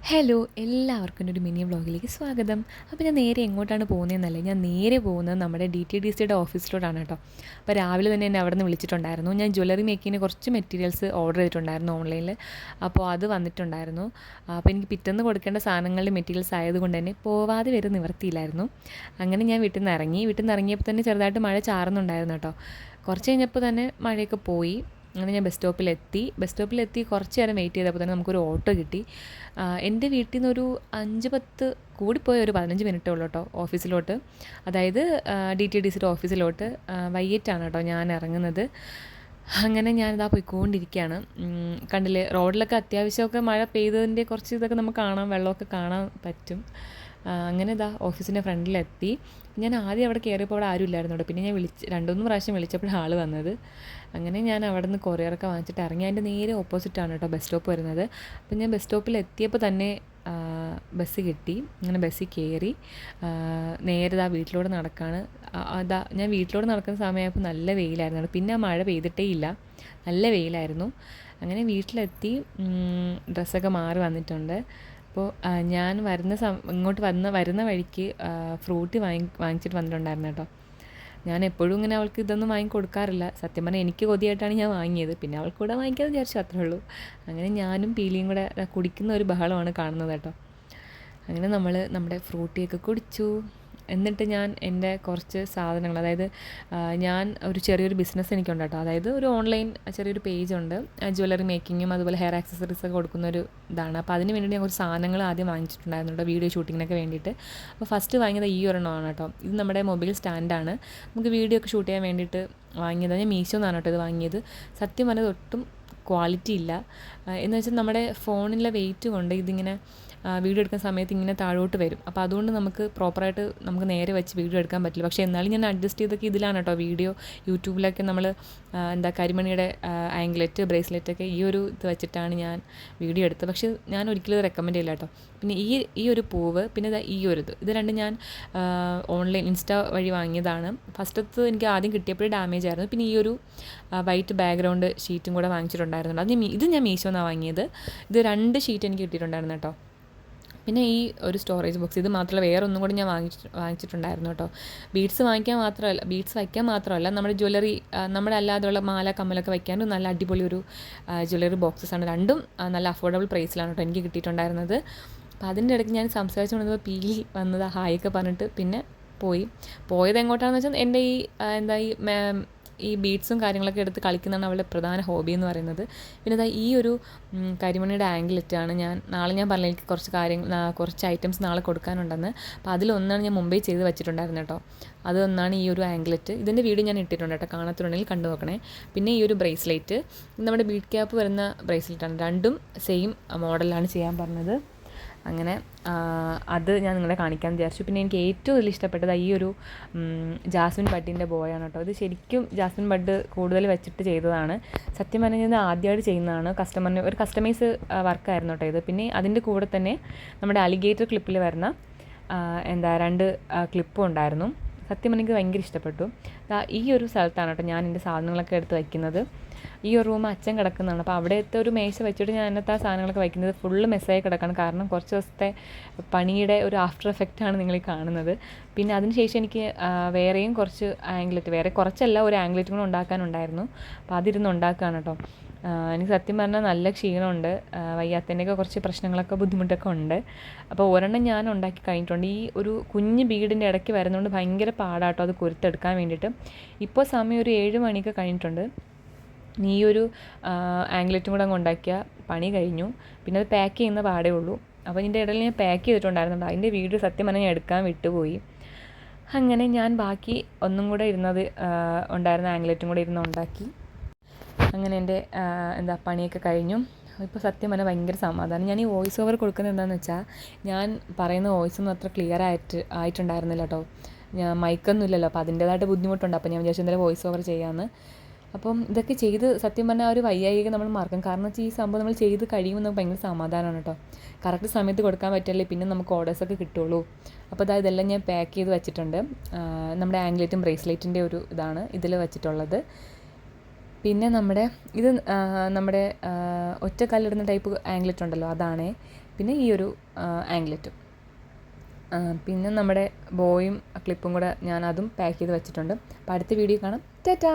Hello എല്ലാവർക്കും ഒരു mini വ്ളോഗിലേക്ക് സ്വാഗതം. അപ്പോൾ ഞാൻ നേരെ എങ്ങോട്ടാണ് പോകുന്നതെന്നല്ല, ഞാൻ നേരെ പോകുന്നത് നമ്മുടെ DTDCയുടെ ഓഫീസിലോട്ടാണ് കേട്ടോ. അപ്പോൾ രാവിലെ തന്നെ എന്നെ അവിടെ നിന്ന് വിളിച്ചിട്ടുണ്ടായിരുന്നു. ഞാൻ ജ്വല്ലറി മേക്കിങ്ങിന് കുറച്ച് മെറ്റീരിയൽസ് ഓർഡർ ചെയ്തിട്ടുണ്ടായിരുന്നു ഓൺലൈനിൽ. അപ്പോൾ അത് വന്നിട്ടുണ്ടായിരുന്നു. അപ്പോൾ എനിക്ക് പിറ്റേന്ന് കൊടുക്കേണ്ട സാധനങ്ങളുടെ മെറ്റീരിയൽസ് ആയതുകൊണ്ട് തന്നെ പോവാതെ വരെ നിവർത്തിയില്ലായിരുന്നു. അങ്ങനെ ഞാൻ വീട്ടിൽ നിന്ന് ഇറങ്ങിയപ്പോൾ തന്നെ ചെറുതായിട്ട് മഴ ചാറുന്നുണ്ടായിരുന്നു കേട്ടോ. കുറച്ച് കഴിഞ്ഞപ്പോൾ തന്നെ മഴയൊക്കെ പോയി. അങ്ങനെ ഞാൻ ബസ് സ്റ്റോപ്പിലെത്തി കുറച്ച് നേരം വെയിറ്റ് ചെയ്തപ്പോൾ തന്നെ നമുക്കൊരു ഓട്ടോ കിട്ടി. എൻ്റെ വീട്ടിൽ നിന്നൊരു 5-10 കൂടിപ്പോയ ഒരു 15 മിനിറ്റേ ഉള്ളൂ കേട്ടോ ഓഫീസിലോട്ട്. അതായത് DTDCയുടെ ഓഫീസിലോട്ട് വൈകിട്ടാണ് കേട്ടോ ഞാൻ ഇറങ്ങുന്നത്. അങ്ങനെ ഞാനിതാ പോയിക്കൊണ്ടിരിക്കുകയാണ്. കണ്ടില്ലേ, റോഡിലൊക്കെ അത്യാവശ്യമൊക്കെ മഴ പെയ്തതിൻ്റെ കുറച്ച് ഇതൊക്കെ നമുക്ക് കാണാം, വെള്ളമൊക്കെ കാണാൻ പറ്റും. അങ്ങനെ ഇതാ ഓഫീസിൻ്റെ ഫ്രണ്ടിലെത്തി. ഞാൻ ആദ്യം അവിടെ കയറിയപ്പോൾ അവിടെ ആരും ഇല്ലായിരുന്നു കേട്ടോ. പിന്നെ ഞാൻ 2-3 പ്രാവശ്യം വിളിച്ചപ്പോഴാണ് ആൾ വന്നത്. അങ്ങനെ ഞാൻ അവിടെ നിന്ന് കൊറിയറൊക്കെ വാങ്ങിച്ചിട്ട് ഇറങ്ങി. അതിൻ്റെ നേരെ ഓപ്പോസിറ്റാണ് കേട്ടോ ബസ് സ്റ്റോപ്പ് വരുന്നത്. അപ്പം ഞാൻ ബസ് സ്റ്റോപ്പിൽ എത്തിയപ്പോൾ തന്നെ ബസ് കിട്ടി. അങ്ങനെ ബസ്സിൽ കയറി നേരെ ഇതാ വീട്ടിലൂടെ നടക്കുകയാണ്. ഞാൻ വീട്ടിലൂടെ നടക്കുന്ന സമയമായപ്പോൾ നല്ല വെയിലായിരുന്നു. പിന്നെ ആ മഴ പെയ്തിട്ടേ ഇല്ല, നല്ല വെയിലായിരുന്നു. അങ്ങനെ വീട്ടിലെത്തി ഡ്രസ്സൊക്കെ മാറി വന്നിട്ടുണ്ട്. അപ്പോൾ ഞാൻ ഇങ്ങോട്ട് വരുന്ന വഴിക്ക് ഫ്രൂട്ടി വാങ്ങിച്ചിട്ട് വന്നിട്ടുണ്ടായിരുന്നു കേട്ടോ. ഞാൻ എപ്പോഴും ഇങ്ങനെ അവൾക്ക് ഇതൊന്നും വാങ്ങിക്കൊടുക്കാറില്ല. സത്യം പറഞ്ഞാൽ എനിക്ക് കൊതിയായിട്ടാണ് ഞാൻ വാങ്ങിയത്. പിന്നെ അവൾക്ക് കൂടെ വാങ്ങിക്കാതെ വിചാരിച്ചു, അത്രേ ഉള്ളൂ. അങ്ങനെ ഞാനും പീലിയും കൂടെ കുടിക്കുന്ന ഒരു ബഹളമാണ് കാണുന്നത് കേട്ടോ. അങ്ങനെ നമ്മൾ നമ്മുടെ ഫ്രൂട്ടിയൊക്കെ കുടിച്ചു. എന്നിട്ട് ഞാൻ എൻ്റെ കുറച്ച് സാധനങ്ങൾ, അതായത് ഞാൻ ഒരു ചെറിയൊരു ബിസിനസ് എനിക്കുണ്ട് കേട്ടോ. അതായത് ഒരു ഓൺലൈൻ ചെറിയൊരു പേജുണ്ട്, ജ്വല്ലറി മേക്കിങ്ങും അതുപോലെ ഹെയർ ആക്സസറീസൊക്കെ കൊടുക്കുന്നൊരു ഇതാണ്. അപ്പോൾ അതിന് വേണ്ടി ഞാൻ കുറച്ച് സാധനങ്ങൾ ആദ്യം വാങ്ങിച്ചിട്ടുണ്ടായിരുന്നു കേട്ടോ, വീഡിയോ ഷൂട്ടിങ്ങിനൊക്കെ വേണ്ടിയിട്ട്. അപ്പോൾ ഫസ്റ്റ് വാങ്ങിയത് ഈ ഒരെണ്ണമാണ് കേട്ടോ. ഇത് നമ്മുടെ മൊബൈൽ സ്റ്റാൻഡാണ്. നമുക്ക് വീഡിയോ ഒക്കെ ഷൂട്ട് ചെയ്യാൻ വേണ്ടിയിട്ട് വാങ്ങിയതാണ്. ഞാൻ മീഷോ എന്നാണ് കേട്ടോ ഇത് വാങ്ങിയത്. സത്യം പറഞ്ഞത് ഒട്ടും ക്വാളിറ്റി ഇല്ല. എന്ന് വെച്ചാൽ നമ്മുടെ ഫോണിലെ വെയിറ്റ് കൊണ്ട് ഇതിങ്ങനെ വീഡിയോ എടുക്കുന്ന സമയത്ത് ഇങ്ങനെ താഴോട്ട് വരും. അപ്പോൾ അതുകൊണ്ട് നമുക്ക് പ്രോപ്പറായിട്ട് നമുക്ക് നേരെ വെച്ച് വീഡിയോ എടുക്കാൻ പറ്റില്ല. പക്ഷേ എന്നാലും ഞാൻ അഡ്ജസ്റ്റ് ചെയ്തൊക്കെ ഇതിലാണ് കേട്ടോ വീഡിയോ. യൂട്യൂബിലൊക്കെ നമ്മൾ കരിമണിയുടെ ആംഗ്ലെറ്റ്, ബ്രേസ്ലെറ്റൊക്കെ ഈ ഒരു ഇത് വെച്ചിട്ടാണ് ഞാൻ വീഡിയോ എടുത്തത്. പക്ഷേ ഞാൻ ഒരിക്കലും ഇത് റെക്കമെൻഡ് ചെയ്യില്ല കേട്ടോ. പിന്നെ ഈ ഒരു പൂവ്, പിന്നെ ഈ ഒരു ഇത് രണ്ടും ഞാൻ ഓൺലൈൻ ഇൻസ്റ്റാ വഴി വാങ്ങിയതാണ്. ഫസ്റ്റത്ത് എനിക്ക് ആദ്യം കിട്ടിയപ്പോഴേ ഡാമേജ് ആയിരുന്നു. പിന്നെ ഈ ഒരു വൈറ്റ് ബാക്ക്ഗ്രൗണ്ട് ഷീറ്റും കൂടെ വാങ്ങിച്ചിട്ടുണ്ടായിരുന്നു. ഇത് ഞാൻ മീഷോ എന്നാണ് വാങ്ങിയത്. ഇത് 2 ഷീറ്റ് എനിക്ക് കിട്ടിയിട്ടുണ്ടായിരുന്നു കേട്ടോ. പിന്നെ ഈ ഒരു സ്റ്റോറേജ് ബോക്സ്, ഇത് മാത്രമല്ല വേറെ ഒന്നും കൂടി ഞാൻ വാങ്ങിച്ചിട്ടുണ്ടായിരുന്നു കേട്ടോ. ബീഡ്സ് വയ്ക്കാൻ മാത്രമല്ല നമ്മുടെ ജ്വല്ലറി, നമ്മുടെ അല്ലാതെയുള്ള മാല കമ്മലൊക്കെ വയ്ക്കാനും നല്ല അടിപൊളി ഒരു ജ്വല്ലറി ബോക്സസാണ്. രണ്ടും നല്ല അഫോർഡബിൾ പ്രൈസിലാണ് കേട്ടോ എനിക്ക് കിട്ടിയിട്ടുണ്ടായിരുന്നത്. അപ്പോൾ അതിൻ്റെ ഇടയ്ക്ക് ഞാൻ സംസാരിച്ചു കൊണ്ടപ്പോൾ പീലി വന്നത് ഹായൊക്കെ പറഞ്ഞിട്ട് പിന്നെ പോയത് എങ്ങോട്ടാണെന്ന് വെച്ചാൽ എൻ്റെ ഈ ബീഡ്സും കാര്യങ്ങളൊക്കെ എടുത്ത് കളിക്കുന്നതാണ് അവളുടെ പ്രധാന ഹോബി എന്ന് പറയുന്നത്. പിന്നെ ഈ ഒരു കരിമണിയുടെ ആംഗ്ലെറ്റാണ് നാളെ ഞാൻ പറഞ്ഞ എനിക്ക് കുറച്ച് ഐറ്റംസ് നാളെ കൊടുക്കാനുണ്ടെന്ന്. അപ്പോൾ അതിലൊന്നാണ് ഞാൻ മുമ്പേ ചെയ്ത് വെച്ചിട്ടുണ്ടായിരുന്നു കേട്ടോ. അതൊന്നാണ് ഈ ഒരു ആംഗ്ലെറ്റ്. ഇതിൻ്റെ വീഡിയോ ഞാൻ ഇട്ടിട്ടുണ്ട് കേട്ടോ, കാണാത്തുണ്ടെങ്കിൽ കണ്ടു നോക്കണേ. പിന്നെ ഈ ഒരു ബ്രേസ്ലെറ്റ്, നമ്മുടെ ബീഡ് ക്യാപ്പ് വരുന്ന ബ്രേസ്ലെറ്റാണ്. രണ്ടും സെയിം മോഡലാണ് ചെയ്യാൻ പറഞ്ഞത്. അങ്ങനെ അത് ഞാൻ നിങ്ങളെ കാണിക്കാൻ വിചാരിച്ചു. പിന്നെ എനിക്ക് ഏറ്റവും വലിയ ഇഷ്ടപ്പെട്ടത് ഈ ഒരു ജാസ്മിൻ ബഡിൻ്റെ ബോയാണ് കേട്ടോ. ഇത് ശരിക്കും ജാസ്മിൻ ബഡ് കൂടുതൽ വെച്ചിട്ട് ചെയ്തതാണ്. സത്യം പറഞ്ഞാൽ ഇത് ആദ്യമായിട്ട് ചെയ്യുന്നതാണ്. ഒരു കസ്റ്റമൈസ് വർക്കായിരുന്നു കേട്ടോ ഇത്. പിന്നെ അതിൻ്റെ കൂടെ തന്നെ നമ്മുടെ അലിഗേറ്റർ ക്ലിപ്പിൽ വരുന്ന 2 ക്ലിപ്പും ഉണ്ടായിരുന്നു. സത്യം എനിക്ക് ഭയങ്കര ഇഷ്ടപ്പെട്ടു. ഈ ഒരു സ്ഥലത്താണ് കേട്ടോ ഞാൻ എൻ്റെ സാധനങ്ങളൊക്കെ എടുത്ത് വയ്ക്കുന്നത്. ഈ ഒരു റൂം അച്ഛൻ കിടക്കുന്നതാണ്. അപ്പോൾ അവിടുത്തെ ഒരു മേശ വെച്ചിട്ട് ഞാൻ അതിനകത്ത് ആ സാധനങ്ങളൊക്കെ വയ്ക്കുന്നത് ഫുള്ള് മെസ്സായി കിടക്കണം. കാരണം കുറച്ച് ദിവസത്തെ പണിയുടെ ഒരു ആഫ്റ്റർ എഫക്റ്റാണ് നിങ്ങൾ കാണുന്നത്. പിന്നെ അതിനുശേഷം എനിക്ക് വേറെയും കുറച്ച് വേറെ കുറച്ചല്ല, ഒരു ആംഗ്ലെറ്റ് കൂടെ ഉണ്ടാക്കാനുണ്ടായിരുന്നു. അപ്പോൾ അതിരുന്ന് ഉണ്ടാക്കുകയാണ് കേട്ടോ. എനിക്ക് സത്യം പറഞ്ഞാൽ നല്ല ക്ഷീണമുണ്ട്, വയ്യാത്തതിൻ്റെയൊക്കെ കുറച്ച് പ്രശ്നങ്ങളൊക്കെ ബുദ്ധിമുട്ടൊക്കെ ഉണ്ട്. അപ്പോൾ ഒരെണ്ണം ഞാൻ ഉണ്ടാക്കി കഴിഞ്ഞിട്ടുണ്ട്. ഈ ഒരു കുഞ്ഞ് ബീഡിൻ്റെ ഇടയ്ക്ക് വരുന്നതുകൊണ്ട് ഭയങ്കര പാടാട്ടോ അത് കൊരുത്തെടുക്കാൻ വേണ്ടിയിട്ട്. ഇപ്പോൾ സമയം ഒരു 7 മണിയൊക്കെ കഴിഞ്ഞിട്ടുണ്ട്. ഈ ഒരു ആംഗ്ലെറ്റും കൂടെ അങ്ങ് ഉണ്ടാക്കിയ പണി കഴിഞ്ഞു. പിന്നെ അത് പാക്ക് ചെയ്യുന്ന പാടേ ഉള്ളൂ. അപ്പോൾ ഇതിൻ്റെ ഇടയിൽ ഞാൻ പാക്ക് ചെയ്തിട്ടുണ്ടായിരുന്നുണ്ട്. അതിൻ്റെ വീഡിയോ സത്യം പറഞ്ഞാൽ ഞാൻ എടുക്കാൻ വിട്ടുപോയി. അങ്ങനെ ഞാൻ ബാക്കി ഒന്നും കൂടെ ഉണ്ടായിരുന്ന ആംഗ്ലെറ്റും കൂടെ ഉണ്ടാക്കി. അങ്ങനെ എൻ്റെ പണിയൊക്കെ കഴിഞ്ഞു. ഇപ്പോൾ സത്യം പറഞ്ഞാൽ ഭയങ്കര സമാധാനം. ഞാൻ ഈ വോയിസ് ഓവർ കൊടുക്കുന്നത് എന്താണെന്ന് വെച്ചാൽ, ഞാൻ പറയുന്ന വോയിസൊന്നും അത്ര ക്ലിയർ ആയിട്ടുണ്ടായിരുന്നില്ല കേട്ടോ. മൈക്കൊന്നും ഇല്ലല്ലോ, അപ്പോൾ അതിൻ്റേതായിട്ട് ബുദ്ധിമുട്ടുണ്ട്. അപ്പോൾ ഞാൻ വിചാരിച്ചു എന്തായാലും വോയിസ് ഓവർ ചെയ്യാമെന്ന്. അപ്പം ഇതൊക്കെ ചെയ്ത് സത്യം പറഞ്ഞാൽ ഒരു വയ്യായിക നമ്മൾ മറക്കും. കാരണം വെച്ചാൽ ഈ സംഭവം നമ്മൾ ചെയ്ത് കഴിയുമ്പോൾ നമുക്ക് ഭയങ്കര സമാധാനമാണ് കേട്ടോ. കറക്റ്റ് സമയത്ത് കൊടുക്കാൻ പറ്റില്ലേ പിന്നെ നമുക്ക് ഓർഡേഴ്സൊക്കെ കിട്ടുള്ളൂ. അപ്പോൾ ഇതെല്ലാം ഞാൻ പാക്ക് ചെയ്ത് വെച്ചിട്ടുണ്ട്. നമ്മുടെ ആംഗ്ലെറ്റും ബ്രേസ്ലെറ്റിൻ്റെ ഒരു ഇതാണ് ഇതിൽ വെച്ചിട്ടുള്ളത്. പിന്നെ നമ്മുടെ ഒറ്റക്കല്ലിടുന്ന ടൈപ്പ് ആംഗ്ലെറ്റ് ഉണ്ടല്ലോ, അതാണേ. പിന്നെ ഈ ഒരു ആംഗ്ലറ്റും. പിന്നെ നമ്മുടെ ബോയും ക്ലിപ്പും കൂടെ ഞാൻ അതും പാക്ക് ചെയ്ത് വെച്ചിട്ടുണ്ട്. അപ്പോൾ അടുത്ത വീഡിയോ കാണാം. ടാറ്റാ.